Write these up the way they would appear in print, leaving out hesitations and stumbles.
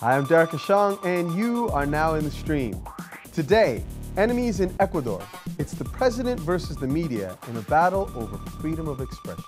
Hi, I'm Derek Ashong, and you are now in the stream. Today, enemies in Ecuador. It's the president versus the media in a battle over freedom of expression.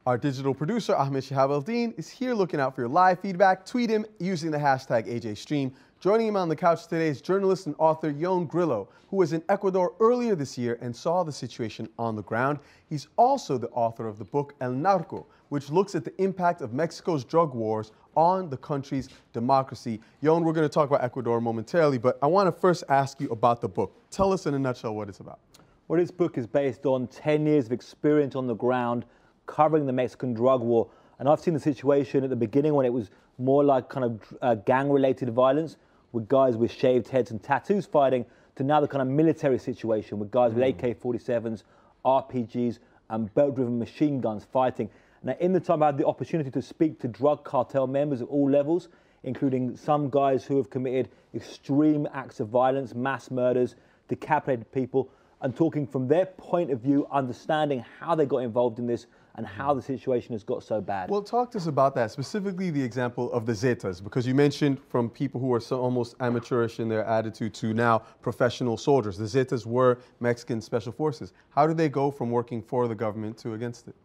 Our digital producer, Ahmed Shihab Al-Din, is here looking out for your live feedback. Tweet him using the hashtag AJStream. Joining him on the couch today is journalist and author Ioan Grillo, who was in Ecuador earlier this year and saw the situation on the ground. He's also the author of the book El Narco, which looks at the impact of Mexico's drug wars on the country's democracy. Ioan, we're going to talk about Ecuador momentarily, but I want to first ask you about the book. Tell us in a nutshell what it's about. Well, this book is based on 10 years of experience on the ground covering the Mexican drug war. And I've seen the situation at the beginning when it was more like kind of gang-related violence with guys with shaved heads and tattoos fighting, to now the kind of military situation with guys with AK-47s, RPGs, and belt-driven machine guns fighting. Now, in the time I had the opportunity to speak to drug cartel members at all levels, including some guys who have committed extreme acts of violence, mass murders, decapitated people, and talking from their point of view, understanding how they got involved in this and how the situation has got so bad. Well, talk to us about that, specifically the example of the Zetas, because you mentioned from people who are so almost amateurish in their attitude to now professional soldiers. The Zetas were Mexican special forces. How did they go from working for the government to against it?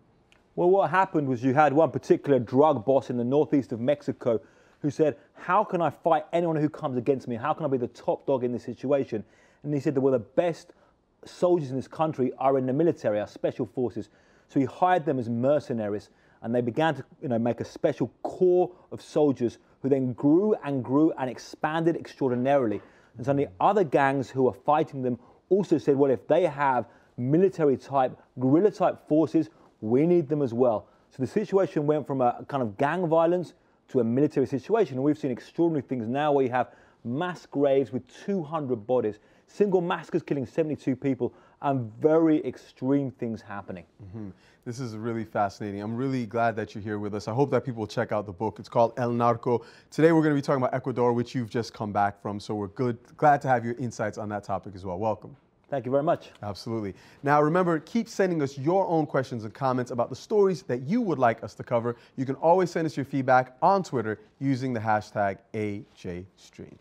Well, what happened was you had one particular drug boss in the northeast of Mexico who said, how can I fight anyone who comes against me? How can I be the top dog in this situation? And he said that, well, the best soldiers in this country are in the military, our special forces. So he hired them as mercenaries, and they began to make a special corps of soldiers who then grew and expanded extraordinarily. And suddenly other gangs who were fighting them also said, well, if they have military-type, guerrilla-type forces, we need them as well. So the situation went from a kind of gang violence to a military situation. And we've seen extraordinary things now where you have mass graves with 200 bodies, single massacres killing 72 people, and very extreme things happening. This is really fascinating. I'm really glad that you're here with us. I hope that people will check out the book. It's called El Narco. Today we're going to be talking about Ecuador, which you've just come back from, so we're glad to have your insights on that topic as well. Welcome. Thank you very much. Absolutely. Now remember, keep sending us your own questions and comments about the stories that you would like us to cover. You can always send us your feedback on Twitter using the hashtag AJStream.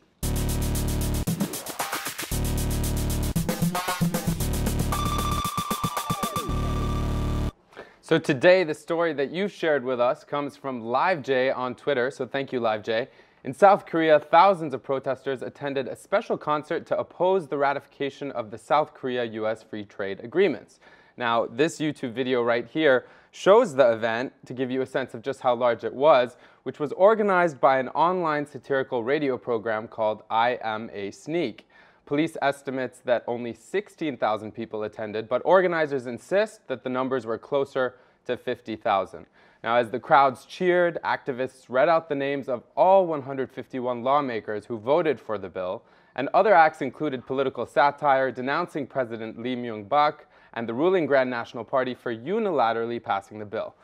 So today, the story that you've shared with us comes from LiveJ on Twitter, so thank you, LiveJ. In South Korea, thousands of protesters attended a special concert to oppose the ratification of the South Korea-US free trade agreements. Now, this YouTube video right here shows the event to give you a sense of just how large it was, which was organized by an online satirical radio program called I Am a Sneak. Police estimates that only 16,000 people attended, but organizers insist that the numbers were closer to 50,000. Now, as the crowds cheered, activists read out the names of all 151 lawmakers who voted for the bill, and other acts included political satire denouncing President Lee Myung-bak and the ruling Grand National Party for unilaterally passing the bill.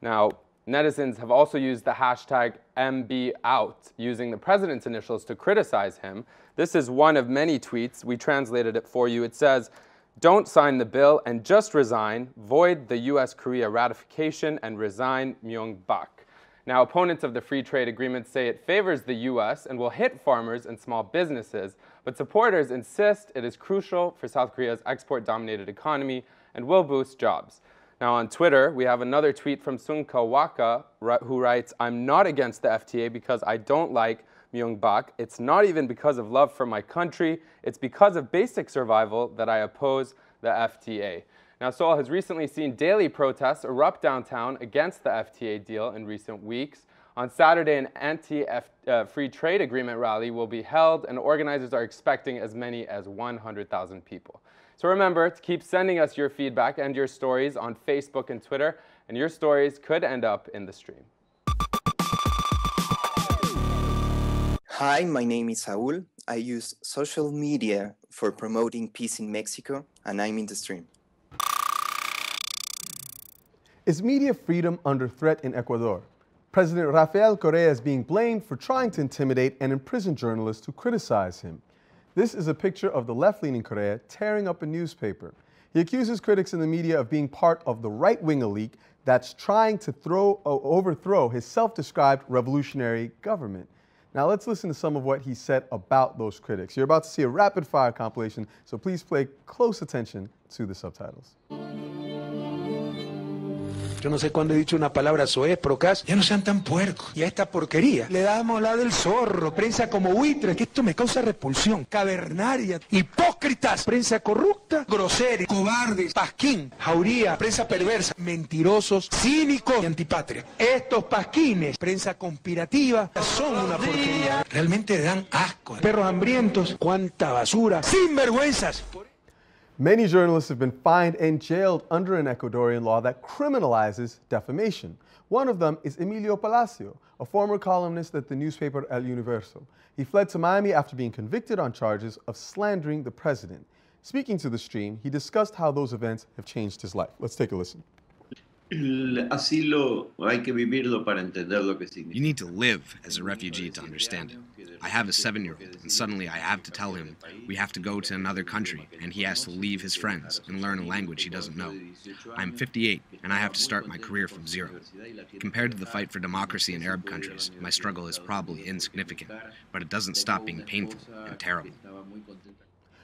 Now, netizens have also used the hashtag MBOut, using the president's initials to criticize him. This is one of many tweets. We translated it for you. It says, "Don't sign the bill and just resign. Void the US-Korea ratification and resign Myung-bak." Now, opponents of the free trade agreement say it favors the US and will hit farmers and small businesses, but supporters insist it is crucial for South Korea's export-dominated economy and will boost jobs. Now on Twitter, we have another tweet from Sung Kawaka who writes, "I'm not against the FTA because I don't like Myung-bak. It's not even because of love for my country. It's because of basic survival that I oppose the FTA." Now, Seoul has recently seen daily protests erupt downtown against the FTA deal in recent weeks. On Saturday, an anti-free trade agreement rally will be held, and organizers are expecting as many as 100,000 people. So remember to keep sending us your feedback and your stories on Facebook and Twitter, and your stories could end up in the stream. Hi, my name is Saul. I use social media for promoting peace in Mexico, and I'm in the stream. Is media freedom under threat in Ecuador? President Rafael Correa is being blamed for trying to intimidate and imprison journalists who criticize him. This is a picture of the left-leaning Correa tearing up a newspaper. He accuses critics in the media of being part of the right-wing elite that's trying to overthrow his self-described revolutionary government. Now let's listen to some of what he said about those critics. You're about to see a rapid-fire compilation, so please pay close attention to the subtitles. Yo no sé cuándo he dicho una palabra soez, procas. Ya no sean tan puercos. Y a esta porquería le damos la del zorro. Prensa como buitre, que esto me causa repulsión. Cavernaria, hipócritas, prensa corrupta, grosera, cobardes, pasquín, jauría, prensa perversa, mentirosos, cínicos y antipatria. Estos pasquines, prensa conspirativa, son una porquería. Realmente dan asco. Perros hambrientos, cuánta basura, sinvergüenzas. Many journalists have been fined and jailed under an Ecuadorian law that criminalizes defamation. One of them is Emilio Palacio, a former columnist at the newspaper El Universo. He fled to Miami after being convicted on charges of slandering the president. Speaking to the stream, he discussed how those events have changed his life. Let's take a listen. El asilo hay que vivirlo para entender lo que significa. You need to live as a refugee to understand it. I have a 7-year-old, and suddenly I have to tell him we have to go to another country, and he has to leave his friends and learn a language he doesn't know. I'm 58, and I have to start my career from zero. Compared to the fight for democracy in Arab countries, my struggle is probably insignificant, but it doesn't stop being painful and terrible.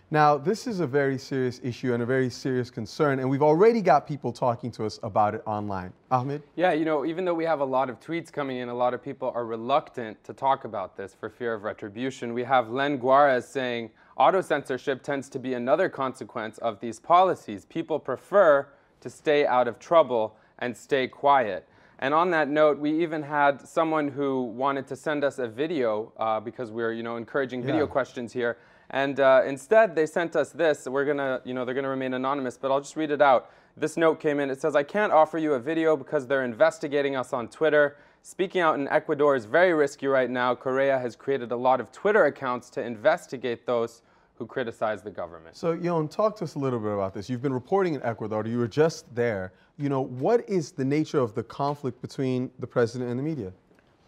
Now, this is a very serious issue and a very serious concern, and we've already got people talking to us about it online. Ahmed? Yeah, you know, even though we have a lot of tweets coming in, a lot of people are reluctant to talk about this for fear of retribution. We have Len Guarez saying, auto-censorship tends to be another consequence of these policies. People prefer to stay out of trouble and stay quiet. And on that note, we even had someone who wanted to send us a video because we're, encouraging video questions here. And instead, they sent us this. We're gonna, they're gonna remain anonymous, but I'll just read it out. This note came in. It says, I can't offer you a video because they're investigating us on Twitter. Speaking out in Ecuador is very risky right now. Correa has created a lot of Twitter accounts to investigate those who criticize the government. So, Ioan, talk to us a little bit about this. You've been reporting in Ecuador. You were just there. What is the nature of the conflict between the president and the media?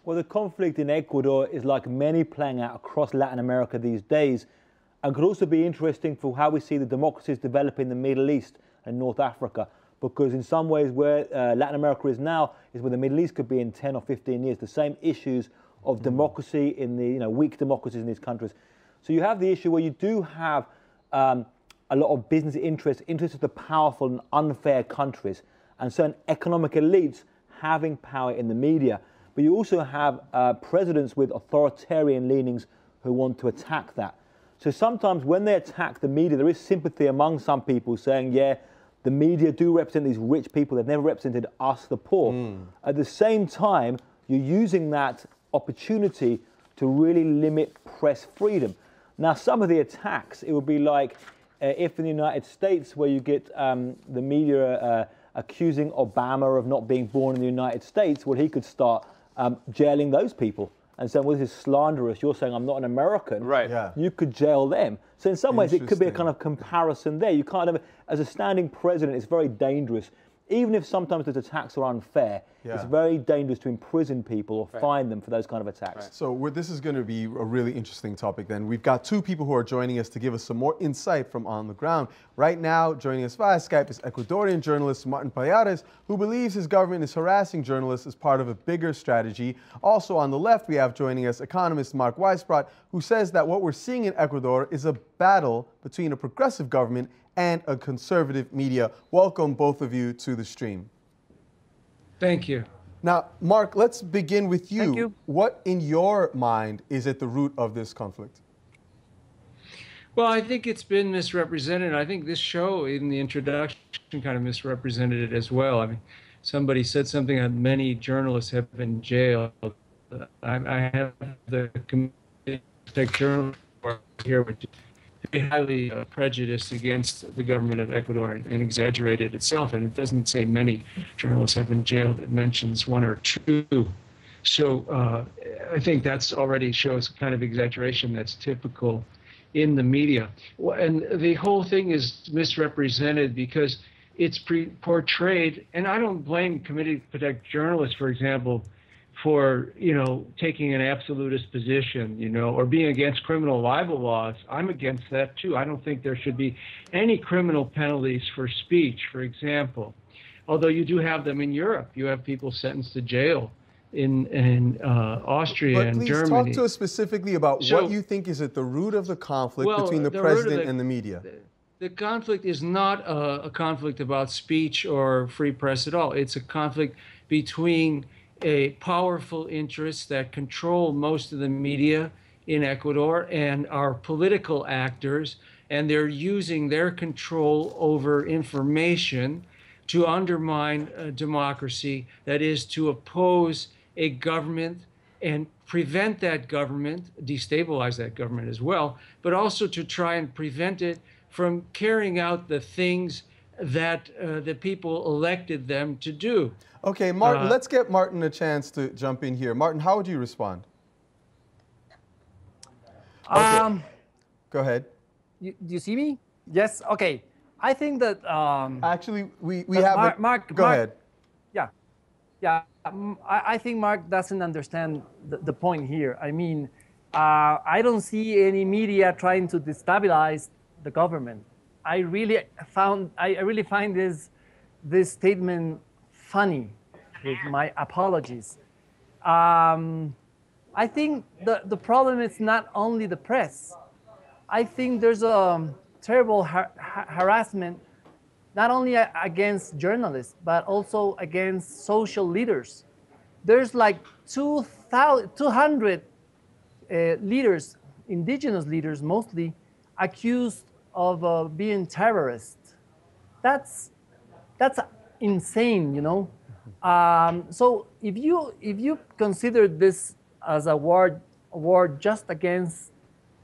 Well, the conflict in Ecuador is like many playing out across Latin America these days, and could also be interesting for how we see the democracies develop in the Middle East and North Africa, because in some ways where Latin America is now is where the Middle East could be in 10 or 15 years, the same issues of democracy in the weak democracies in these countries. So you have the issue where you do have a lot of business interests of the powerful and unfair countries, and certain economic elites having power in the media. But you also have presidents with authoritarian leanings who want to attack that. So sometimes when they attack the media, there is sympathy among some people saying, yeah, the media do represent these rich people. They've never represented us, the poor. At the same time, you're using that opportunity to really limit press freedom. Now, some of the attacks, it would be like if in the United States where you get the media accusing Obama of not being born in the United States, well, he could start jailing those people and saying, well, this is slanderous. You're saying I'm not an American. Right. Yeah. You could jail them. So in some ways, it could be a kind of comparison there. You can't have, as a standing president, it's very dangerous. Even if sometimes those attacks are unfair, it's very dangerous to imprison people or fine them for those kind of attacks. Right. So this is going to be a really interesting topic then. We've got two people who are joining us to give us some more insight from on the ground. Right now, joining us via Skype is Ecuadorian journalist Martin Pallares, who believes his government is harassing journalists as part of a bigger strategy. Also on the left, we have joining us economist Mark Weisbrot, who says that what we're seeing in Ecuador is a battle between a progressive government and a conservative media. Welcome, both of you, to the stream. Thank you. Now, Mark, let's begin with you. Thank you. What, in your mind, is at the root of this conflict? Well, I think it's been misrepresented. I think this show, in the introduction, kind of misrepresented it as well. I mean, somebody said something that many journalists have been jailed. I have the committee to protect journalists here, which is highly prejudiced against the government of Ecuador and exaggerated itself. And it doesn't say many journalists have been jailed. It mentions one or two. So I think that's already shows kind of exaggeration that's typical in the media. And the whole thing is misrepresented because it's portrayed, and I don't blame Committee to Protect Journalists, for example, for, you know, taking an absolutist position, you know, or being against criminal libel laws. I'm against that too. I don't think there should be any criminal penalties for speech, for example. Although you do have them in Europe. You have people sentenced to jail in Austria and Germany. But please talk to us specifically about what you think is at the root of the conflict between the president and the media. The conflict is not a conflict about speech or free press at all. It's a conflict between a powerful interests that control most of the media in Ecuador and our political actors, and they're using their control over information to undermine democracy, that is, to oppose a government and prevent that government, destabilize that government as well, but also to try and prevent it from carrying out the things that the people elected them to do. Okay, Martin, let's get Martin a chance to jump in here. Martin, how would you respond? Okay. Go ahead. Do you see me? Yes. Okay. I think that actually we have Mark. Go ahead. Yeah. I think Mark doesn't understand the point here. I mean, I don't see any media trying to destabilize the government. I really find this statement funny, with my apologies. I think the problem is not only the press. I think there's a terrible harassment, not only against journalists, but also against social leaders. There's like 200 leaders, indigenous leaders mostly, accused of being terrorists. That's insane, you know. So if you consider this as a war just against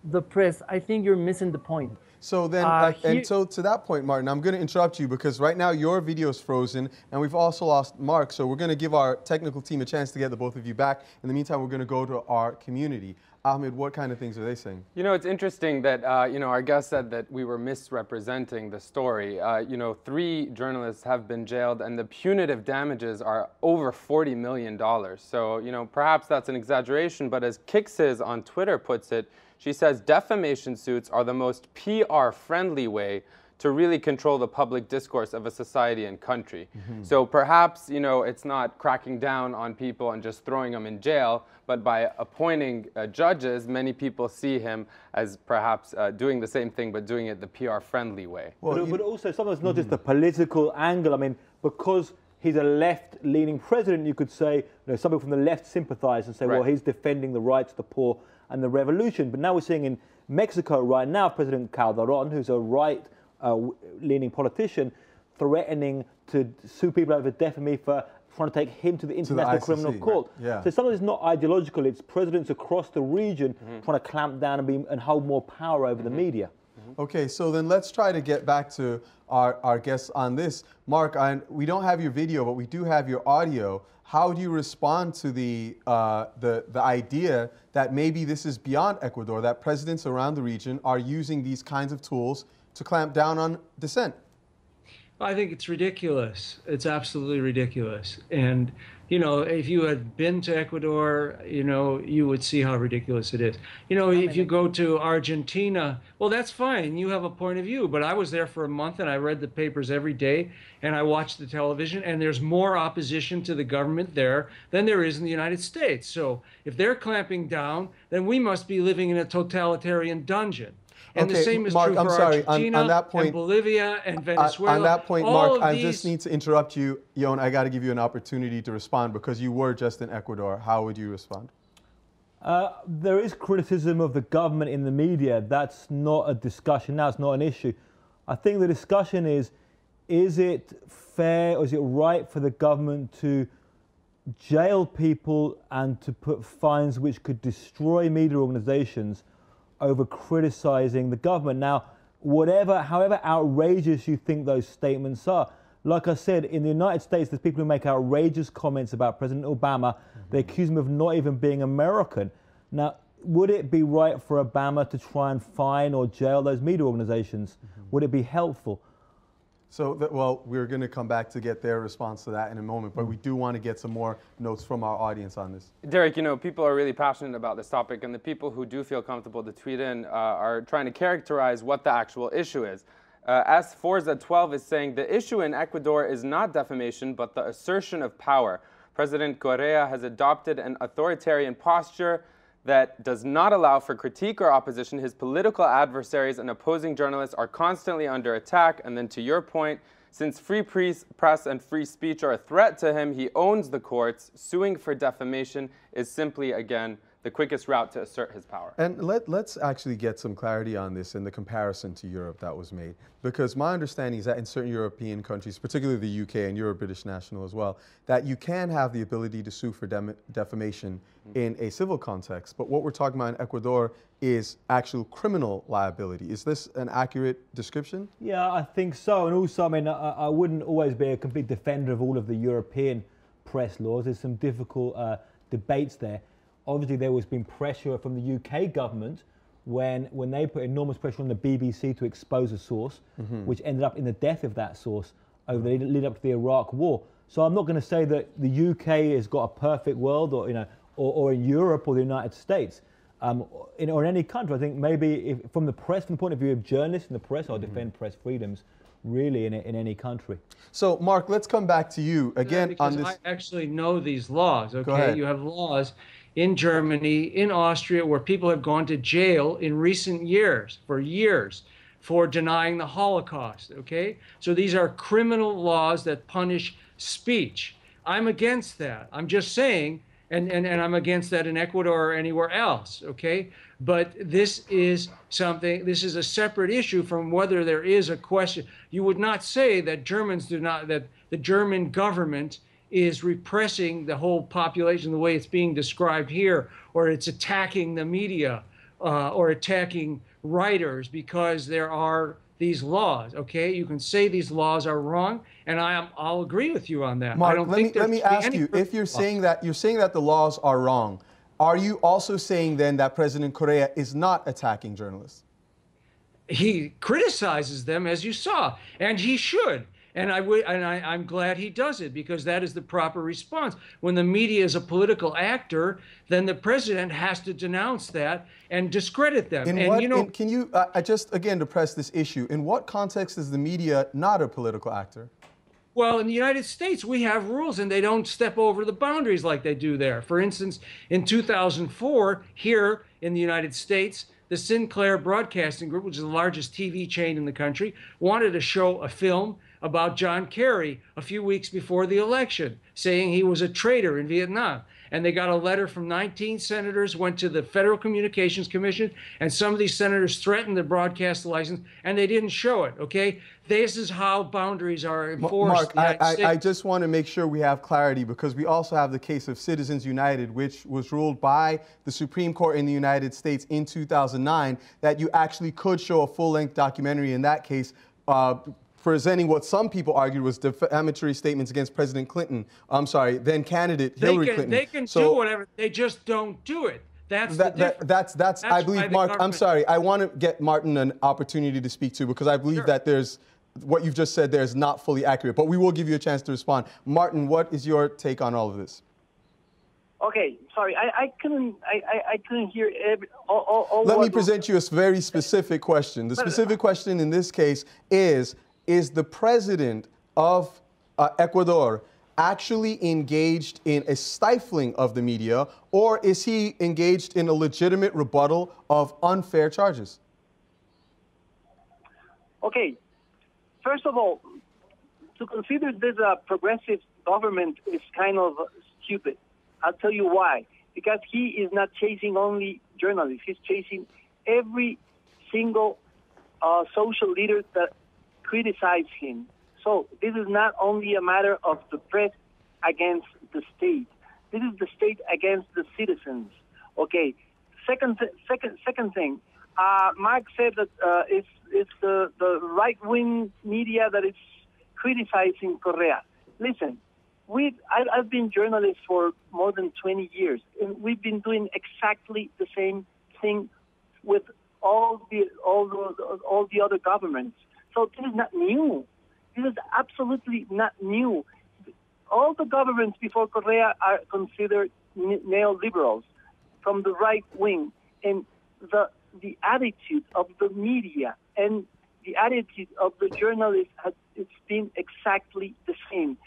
the press, I think you're missing the point. So then, and so to that point, Martin, I'm going to interrupt you because right now your video is frozen, and we've also lost Mark. So we're going to give our technical team a chance to get the both of you back. In the meantime, we're going to go to our community. Ahmed, what kind of things are they saying? You know, it's interesting that, you know, our guest said that we were misrepresenting the story. You know, 3 journalists have been jailed and the punitive damages are over $40 million. So, you know, perhaps that's an exaggeration, but as Kixes on Twitter puts it, she says defamation suits are the most PR-friendly way to really control the public discourse of a society and country. So perhaps, you know, it's not cracking down on people and just throwing them in jail, but by appointing judges, many people see him as perhaps doing the same thing, but doing it the PR-friendly way. Well, but also, sometimes not just the political angle. I mean, because he's a left-leaning president, you could say, you know, some people from the left sympathize and say, well, he's defending the rights of the poor and the revolution. But now we're seeing in Mexico right now, President Calderon, who's a right-leaning politician, threatening to sue people over defamation for trying to take him to the International Criminal Court. So sometimes it's not ideological, it's presidents across the region trying to clamp down and hold more power over the media. Okay, so then let's try to get back to our guests on this. Mark, we don't have your video, but we do have your audio. How do you respond to the idea that maybe this is beyond Ecuador, that presidents around the region are using these kinds of tools to clamp down on dissent? I think it's ridiculous. It's absolutely ridiculous. And, you know, if you had been to Ecuador, you know, you would see how ridiculous it is. You know, if you go to Argentina, well, that's fine. You have a point of view. But I was there for a month and I read the papers every day and I watched the television, and there's more opposition to the government there than there is in the United States. So if they're clamping down, then we must be living in a totalitarian dungeon. And the same is Mark, true for Argentina on that point, and Bolivia and Venezuela. On that point, Mark, I just need to interrupt you. Ioan, I got to give you an opportunity to respond because you were just in Ecuador. How would you respond? There is criticism of the government in the media. That's not a discussion now. It's not an issue. I think the discussion is it fair or is it right for the government to jail people and to put fines which could destroy media organizations over criticizing the government? Now, however outrageous you think those statements are, like I said, in the United States, there's people who make outrageous comments about President Obama. They accuse him of not even being American. Now, would it be right for Obama to try and fine or jail those media organizations? Would it be helpful? So, well, we're going to come back to get their response to that in a moment, but we do want to get some more notes from our audience on this. Derek, you know, people are really passionate about this topic, and the people who do feel comfortable to tweet in are trying to characterize what the actual issue is. S4Z12 is saying the issue in Ecuador is not defamation, but the assertion of power. President Correa has adopted an authoritarian posture that does not allow for critique or opposition. His political adversaries and opposing journalists are constantly under attack. And then to your point, since free press and free speech are a threat to him, he owns the courts. Suing for defamation is simply, again, the quickest route to assert his power. And let's actually get some clarity on this in the comparison to Europe that was made. Because my understanding is that in certain European countries, particularly the UK, and you're a British national as well, that you can have the ability to sue for defamation in a civil context. But what we're talking about in Ecuador is actual criminal liability. Is this an accurate description? Yeah, I think so. And also, I mean, I wouldn't always be a complete defender of all of the European press laws. There's some difficult debates there. Obviously, there has been pressure from the UK government when they put enormous pressure on the BBC to expose a source, which ended up in the death of that source over the lead up to the Iraq War. So I'm not going to say that the UK has got a perfect world, or or in Europe or the United States, or in any country. I think maybe from the press, from the point of view of journalists and the press, I'll defend press freedoms really in any country. So, Mark, let's come back to you again on this. I actually know these laws. Go Okay, ahead. you have laws in Germany, in Austria, where people have gone to jail in recent years, for denying the Holocaust, okay? So these are criminal laws that punish speech. I'm against that. I'm just saying, and I'm against that in Ecuador or anywhere else, okay? But this is a separate issue from whether there is a question. You would not say that that the German government is repressing the whole population the way it's being described here, or it's attacking the media, or attacking writers because there are these laws. Okay, you can say these laws are wrong, and I'll agree with you on that. Mark, I don't think let me ask you, if you're saying that the laws are wrong, are you also saying then that President Correa is not attacking journalists? He criticizes them, as you saw, and he should. And I'm glad he does it, because that is the proper response. When the media is a political actor, then the president has to denounce that and discredit them. Can you just again to press this issue? In what context is the media not a political actor? Well, in the United States, we have rules, and they don't step over the boundaries like they do there. For instance, in 2004, here in the United States, the Sinclair Broadcasting Group, which is the largest TV chain in the country, wanted to show a film about John Kerry a few weeks before the election, saying he was a traitor in Vietnam. And they got a letter from 19 senators, went to the Federal Communications Commission, and some of these senators threatened the broadcast license, and they didn't show it, okay? This is how boundaries are enforced. Mark, I just want to make sure we have clarity, because we also have the case of Citizens United, which was ruled by the Supreme Court in the United States in 2009, that you actually could show a full-length documentary in that case, presenting what some people argued was defamatory statements against President Clinton. I'm sorry, then candidate Hillary Clinton. They can do whatever. They just don't do it. That's the difference. That's I believe, Mark, I'm sorry. I want to get Martin an opportunity to speak to, because I believe that what you've just said there is not fully accurate. But we will give you a chance to respond. Martin, what is your take on all of this? Okay, sorry, I couldn't hear Let me present you a very specific question. The specific question in this case is the president of Ecuador actually engaged in a stifling of the media, or is he engaged in a legitimate rebuttal of unfair charges? Okay, first of all, to consider this a progressive government is kind of stupid. I'll tell you why. Because he is not chasing only journalists. He's chasing every single social leader that criticize him. So this is not only a matter of the press against the state. This is the state against the citizens. Okay. Second thing. Mark said that it's the right-wing media that is criticizing Correa. Listen, I've been journalist for more than 20 years, and we've been doing exactly the same thing with all the other governments. So this is not new. This is absolutely not new. All the governments before Correa are considered neoliberals from the right wing, and the attitude of the media and the attitude of the journalists it's been exactly the same.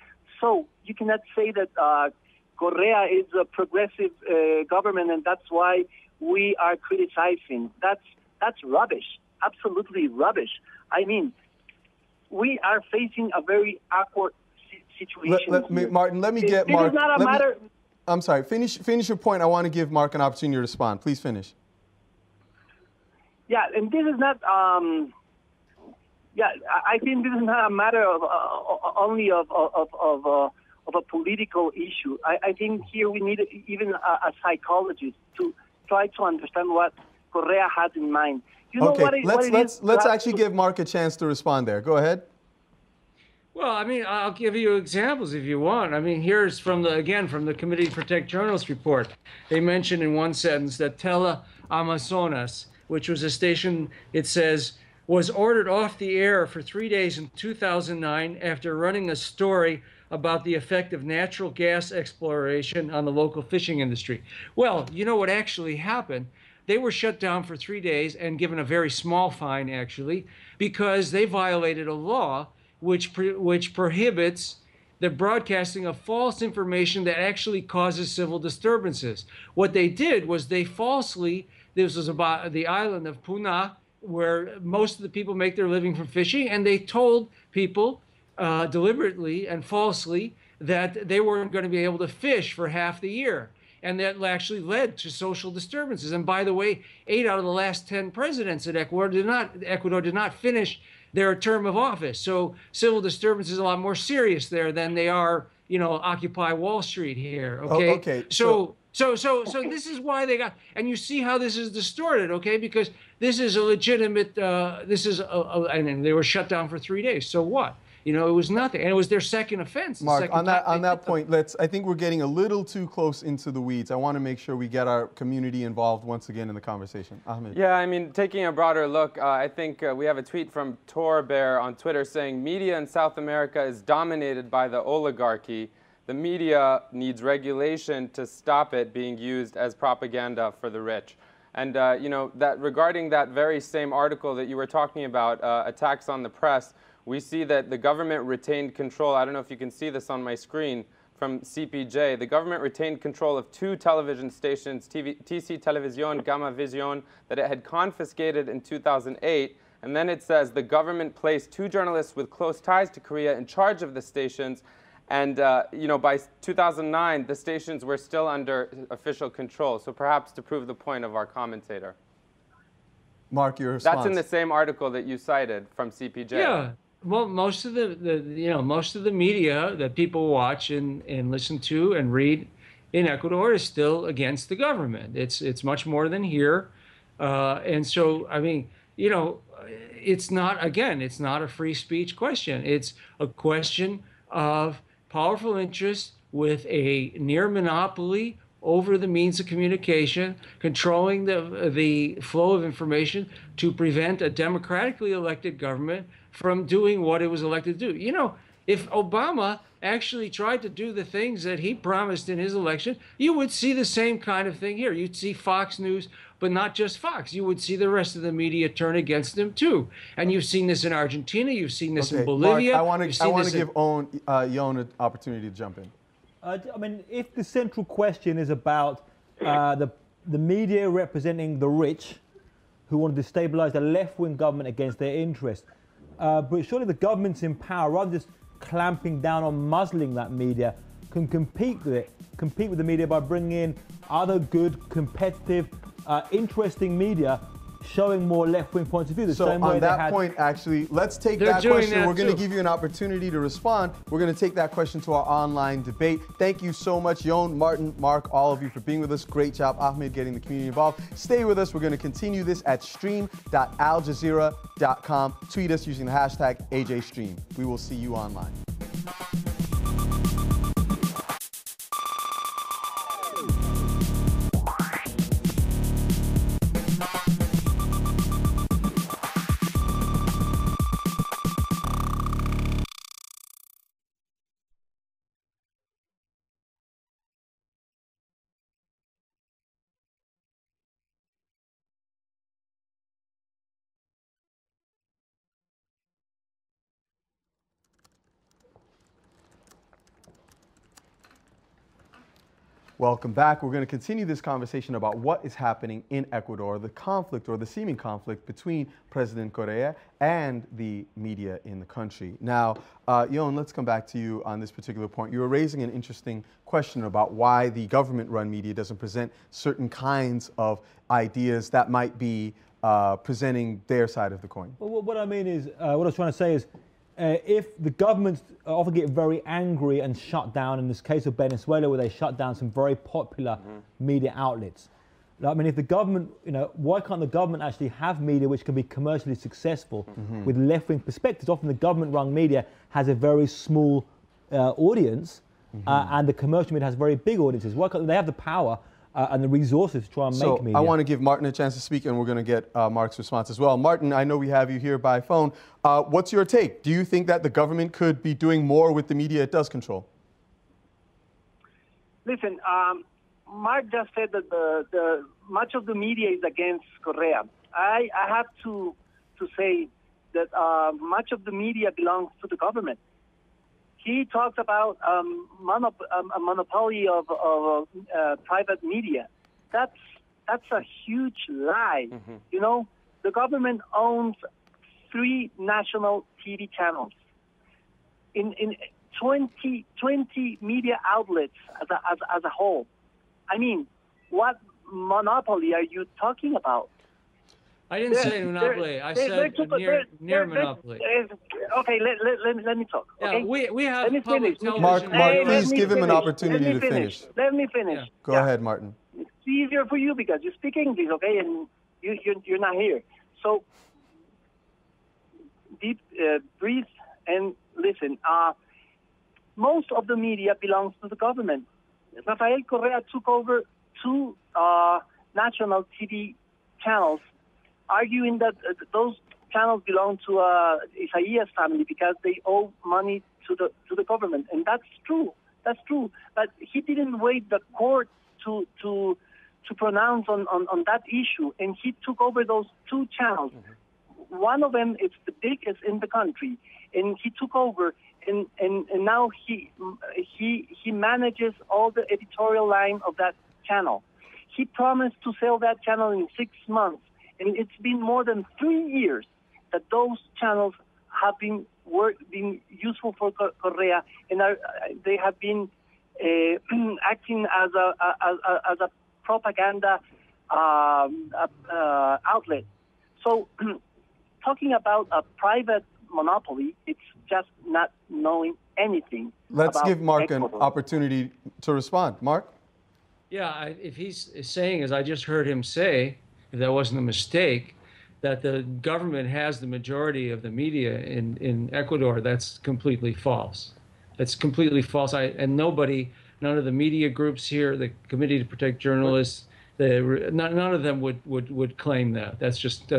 So you cannot say that Correa is a progressive government, and that's why we are criticizing. That's rubbish, absolutely rubbish. I mean, we are facing a very awkward situation. Martin, let me get Mark. It is not a matter. I'm sorry. Finish your point. I want to give Mark an opportunity to respond. Please finish. Yeah, and this is not. I think this is not a matter of only of a political issue. I think here we need even a psychologist to try to understand what Correa has in mind. You know okay, let's actually give Mark a chance to respond there. Go ahead. Well, I mean, I'll give you examples if you want. I mean, here's from the Committee to Protect Journalists report. They mentioned in one sentence that Tele Amazonas, which was a station, it says, was ordered off the air for 3 days in 2009 after running a story about the effect of natural gas exploration on the local fishing industry. Well, you know what actually happened? They were shut down for 3 days and given a very small fine, actually, because they violated a law which prohibits the broadcasting of false information that actually causes civil disturbances. What they did was they falsely, this was about the island of Puna, where most of the people make their living from fishing, and they told people deliberately and falsely that they weren't going to be able to fish for half the year. And that actually led to social disturbances. And by the way, 8 out of the last 10 presidents at Ecuador did not finish their term of office. So civil disturbances is a lot more serious there than they are, you know, Occupy Wall Street here. Okay. Oh, okay. So this is why they got, and you see how this is distorted, okay? Because this is a legitimate, and they were shut down for 3 days. So what? You know, it was nothing, and it was their second offense. Mark, on that point, I think we're getting a little too close into the weeds. I want to make sure we get our community involved once again in the conversation. Ahmed. Yeah, I mean, taking a broader look, I think we have a tweet from Tor Bear on Twitter saying, media in South America is dominated by the oligarchy. The media needs regulation to stop it being used as propaganda for the rich. And, you know, that regarding that very same article that you were talking about, attacks on the press, we see that the government retained control. I don't know if you can see this on my screen from CPJ. The government retained control of 2 television stations, TC Televisión, Gamma Visión, that it had confiscated in 2008. And then it says the government placed 2 journalists with close ties to Korea in charge of the stations. And, you know, by 2009, the stations were still under official control. So perhaps to prove the point of our commentator. Mark, your response. That's in the same article that you cited from CPJ. Yeah. Well, most of the media that people watch and listen to and read in Ecuador is still against the government. It's much more than here, and so I mean, you know, it's not a free speech question. It's a question of powerful interests with a near monopoly over the means of communication, controlling the flow of information to prevent a democratically elected government from doing what it was elected to do. You know, if Obama actually tried to do the things that he promised in his election, you would see the same kind of thing here. You'd see Fox News, but not just Fox. You would see the rest of the media turn against him too. And you've seen this in Argentina. You've seen this in Bolivia. Mark, I want to give Ioan an opportunity to jump in. I mean, if the central question is about the media representing the rich who want to destabilize the left-wing government against their interests, but surely the governments in power, rather than just clamping down on muzzling that media, can compete with the media by bringing in other good, competitive, interesting media showing more left-wing points of view. So on that point, actually, let's take that question. We're going to give you an opportunity to respond. We're going to take that question to our online debate. Thank you so much, Ioan, Martin, Mark, all of you for being with us. Great job, Ahmed, getting the community involved. Stay with us. We're going to continue this at stream.aljazeera.com. Tweet us using the hashtag AJStream. We will see you online. Welcome back. We're going to continue this conversation about what is happening in Ecuador, the conflict or the seeming conflict between President Correa and the media in the country. Now, Ioan, let's come back to you on this particular point. You were raising an interesting question about why the government-run media doesn't present certain kinds of ideas that might be presenting their side of the coin. Well, what I mean is, what I was trying to say is, if the governments often get very angry and shut down, in this case of Venezuela, where they shut down some very popular media outlets. I mean, if the government, why can't the government actually have media which can be commercially successful with left-wing perspectives? Often the government-run media has a very small audience, and the commercial media has very big audiences. Why can't they have the power and the resources to try and make media? I want to give Martin a chance to speak, and we're going to get Mark's response as well. Martin, I know we have you here by phone. What's your take? Do you think that the government could be doing more with the media it does control? Listen, Mark just said that the much of the media is against Correa. I have to say that much of the media belongs to the government. He talks about a monopoly of private media. That's a huge lie. You know, the government owns 3 national TV channels, in 20 media outlets as a whole. I mean, what monopoly are you talking about? I didn't say monopoly. I said near monopoly. Okay, let me talk. Okay? Yeah, we have public television. Mark, please give him an opportunity to finish. Let me finish. Yeah. Go ahead, Martin. It's easier for you because you speak English, okay, and you're not here. So deep breathe and listen. Most of the media belongs to the government. Rafael Correa took over 2 national TV channels, arguing that those channels belong to Isaias family because they owe money to the government, and that's true. That's true. But he didn't wait the court to pronounce on that issue, and he took over those 2 channels. One of them is the biggest in the country, and he took over, and now he manages all the editorial line of that channel. He promised to sell that channel in 6 months. And it's been more than 3 years that those channels have been useful for Correa, and they have been acting as a propaganda outlet. So, talking about a private monopoly, it's just not knowing anything. Let's give Mark an opportunity to respond. Mark? Yeah, if he's saying, as I just heard him say, if that wasn't a mistake, that the government has the majority of the media in Ecuador, that's completely false. That's completely false. None of the media groups here, the Committee to Protect Journalists, none of them would claim that. That's just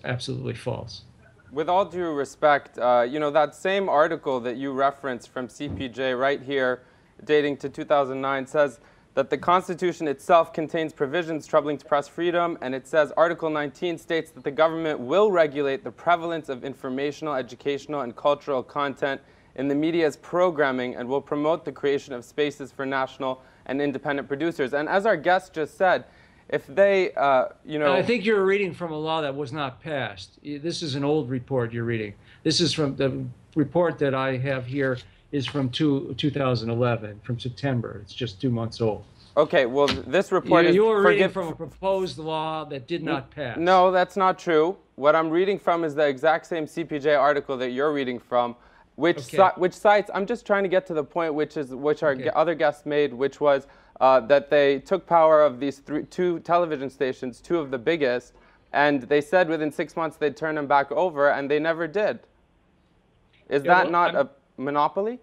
absolutely false. With all due respect, that same article that you referenced from CPJ right here, dating to 2009, says that the Constitution itself contains provisions troubling to press freedom, and it says Article 19 states that the government will regulate the prevalence of informational, educational, and cultural content in the media's programming and will promote the creation of spaces for national and independent producers. And as our guest just said, if they, I think you're reading from a law that was not passed. This is an old report you're reading. This is from the report that I have here is from 2011, from September. It's just 2 months old. Okay, well, this report is... You're reading from a proposed law that did not pass. No, that's not true. What I'm reading from is the exact same CPJ article that you're reading from, which cites... I'm just trying to get to the point which our other guests made, which was that they took power of these 2 television stations, 2 of the biggest, and they said within 6 months they'd turn them back over, and they never did. Is that not a monopoly?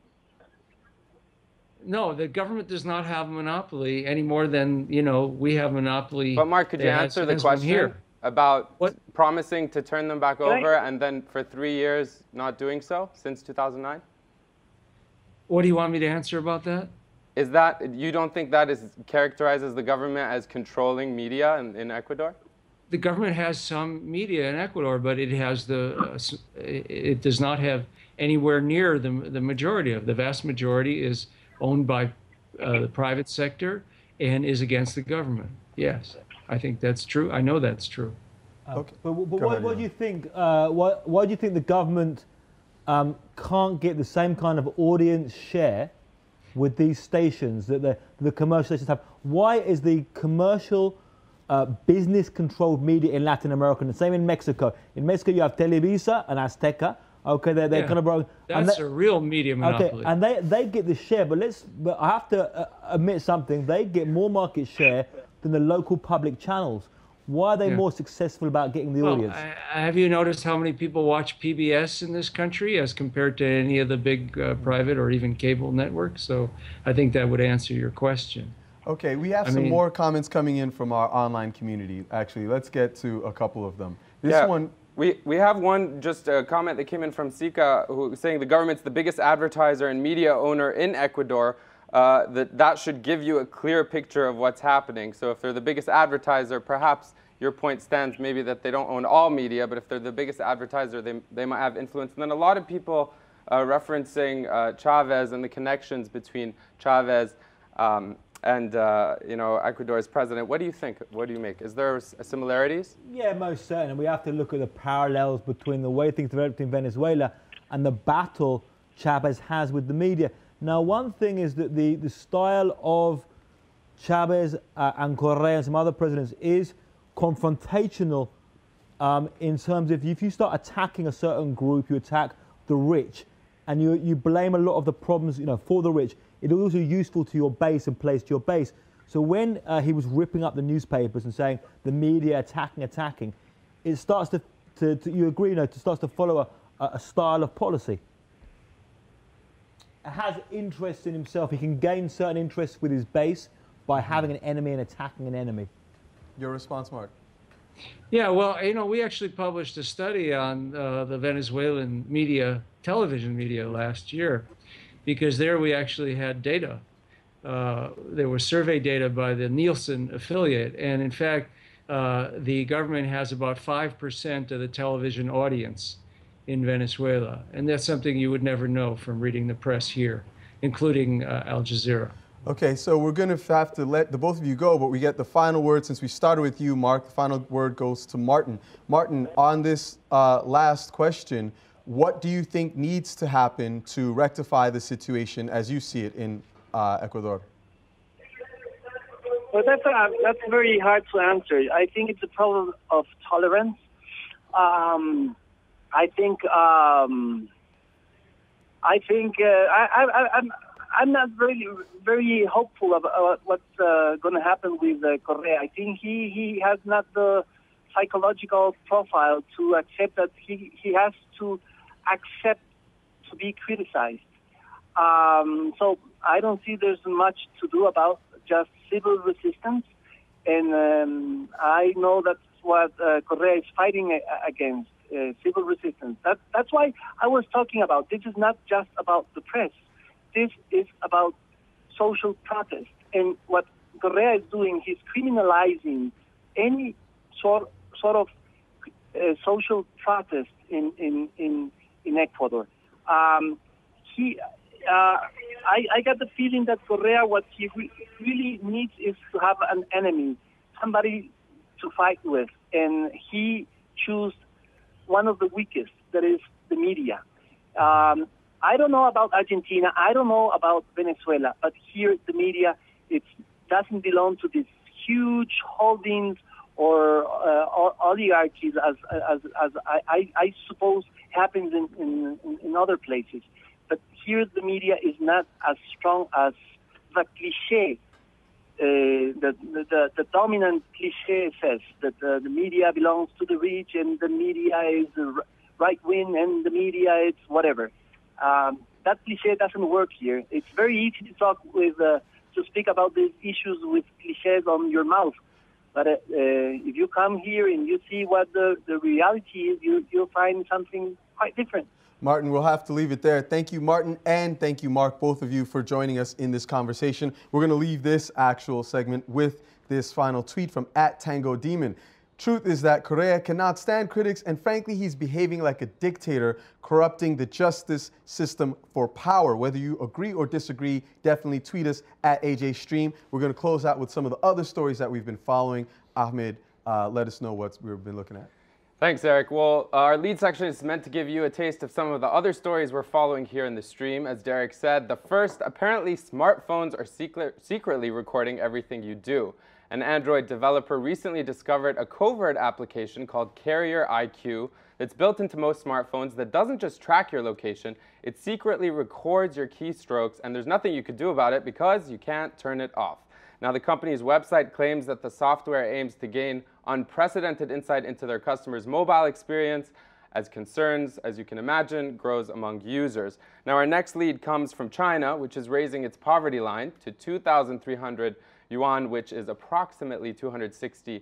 No, the government does not have a monopoly any more than, we have a monopoly. But Mark, could you answer the question about promising to turn them back over and then for 3 years not doing so since 2009? What do you want me to answer about that? Is that, you don't think that characterizes the government as controlling media in Ecuador? The government has some media in Ecuador, but it has it does not have anywhere near the majority of. The vast majority is owned by the private sector, and is against the government. Yes, I think that's true. I know that's true. Okay. But what do you think? Why do you think the government can't get the same kind of audience share with these stations that the commercial stations have? Why is the commercial business-controlled media in Latin America the same in Mexico? In Mexico, you have Televisa and Azteca. Okay, they're kind of that's a real media monopoly. Okay, and they get the share, but I have to admit something. They get more market share than the local public channels. Why are they more successful about getting the audience? Have you noticed how many people watch PBS in this country as compared to any of the big private or even cable networks? So I think that would answer your question. Okay, we have some more comments coming in from our online community. Actually, let's get to a couple of them. This one. We have one, just a comment that came in from Sika, who's saying the government's the biggest advertiser and media owner in Ecuador. That should give you a clear picture of what's happening. So if they're the biggest advertiser, perhaps your point stands maybe that they don't own all media, but if they're the biggest advertiser, they might have influence. And then a lot of people referencing Chavez and the connections between Chavez and Ecuador's president. What do you think? What do you make? Is there similarities? Yeah, most certainly. We have to look at the parallels between the way things developed in Venezuela and the battle Chavez has with the media. Now, one thing is that the style of Chavez and Correa and some other presidents is confrontational in terms of if you start attacking a certain group, you attack the rich, and you blame a lot of the problems for the rich. It is also useful to your base and plays to your base. So when he was ripping up the newspapers and saying the media attacking, it starts to you agree, it starts to follow a style of policy. It has interest in himself. He can gain certain interests with his base by having an enemy and attacking an enemy. Your response, Mark? Yeah, well, we actually published a study on the Venezuelan media, television media last year, because there we actually had data. There was survey data by the Nielsen affiliate, and in fact, the government has about 5% of the television audience in Venezuela, and that's something you would never know from reading the press here, including Al Jazeera. Okay, so we're going to have to let the both of you go, but we get the final word. Since we started with you, Mark, the final word goes to Martin. Martin, on this last question, what do you think needs to happen to rectify the situation as you see it in Ecuador? Well, that's very hard to answer. I think it's a problem of tolerance. I'm not very hopeful about what's going to happen with Correa. I think he has not the psychological profile to accept that he has to accept to be criticized. So I don't see there's much to do about just civil resistance. And I know that's what Correa is fighting against, civil resistance. That's why I was talking about this is not just about the press. This is about social protest. And what Correa is doing, he's criminalizing any sort of social protest in Ecuador. I got the feeling that Correa, what he really needs is to have an enemy, somebody to fight with. And he chose one of the weakest, that is the media. I don't know about Argentina, I don't know about Venezuela, but here the media, it doesn't belong to these huge holdings or oligarchies as I suppose happens in other places. But here the media is not as strong as the cliché, the dominant cliché says, that the media belongs to the rich and the media is right wing and the media is whatever. That cliché doesn't work here. It's very easy to talk with, to speak about these issues with clichés on your mouth. But if you come here and you see what the reality is, you'll find something quite different. Martin, we'll have to leave it there. Thank you, Martin, and thank you, Mark, both of you for joining us in this conversation. We're going to leave this actual segment with this final tweet from @TangoDemon. Truth is that Correa cannot stand critics, and frankly, he's behaving like a dictator, corrupting the justice system for power. Whether you agree or disagree, definitely tweet us at AJ Stream. We're going to close out with some of the other stories that we've been following. Ahmed, let us know what we've been looking at. Thanks, Eric. Well, our lead section is meant to give you a taste of some of the other stories we're following here in the stream. As Derek said, the first, apparently smartphones are secretly recording everything you do. An Android developer recently discovered a covert application called Carrier IQ that's built into most smartphones that doesn't just track your location, it secretly records your keystrokes, and there's nothing you could do about it because you can't turn it off. Now, the company's website claims that the software aims to gain unprecedented insight into their customers' mobile experience as concerns, as you can imagine, grows among users. Now, our next lead comes from China, which is raising its poverty line to 2,300 yuan, which is approximately $260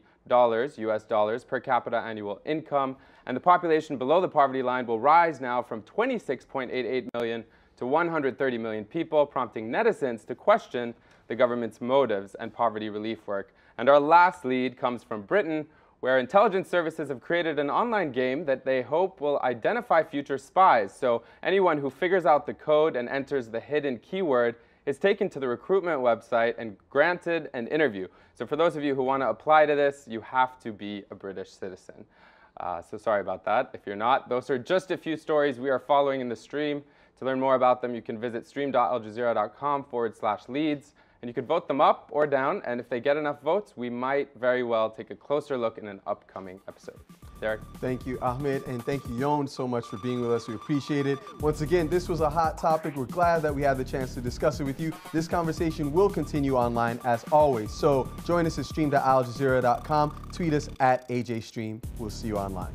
US dollars per capita annual income. And the population below the poverty line will rise now from 26.88 million to 130 million people, prompting netizens to question the government's motives and poverty relief work. And our last lead comes from Britain, where intelligence services have created an online game that they hope will identify future spies. So anyone who figures out the code and enters the hidden keyword is taken to the recruitment website and granted an interview. So for those of you who want to apply to this, you have to be a British citizen. So sorry about that if you're not. Those are just a few stories we are following in the stream. To learn more about them, you can visit stream.aljazeera.com/leads. And you could vote them up or down, and if they get enough votes, we might very well take a closer look in an upcoming episode. Derek? Thank you, Ahmed, and thank you, Ioan, so much for being with us. We appreciate it. Once again, this was a hot topic. We're glad that we had the chance to discuss it with you. This conversation will continue online, as always. So join us at stream.aljazeera.com. Tweet us at AJ Stream. We'll see you online.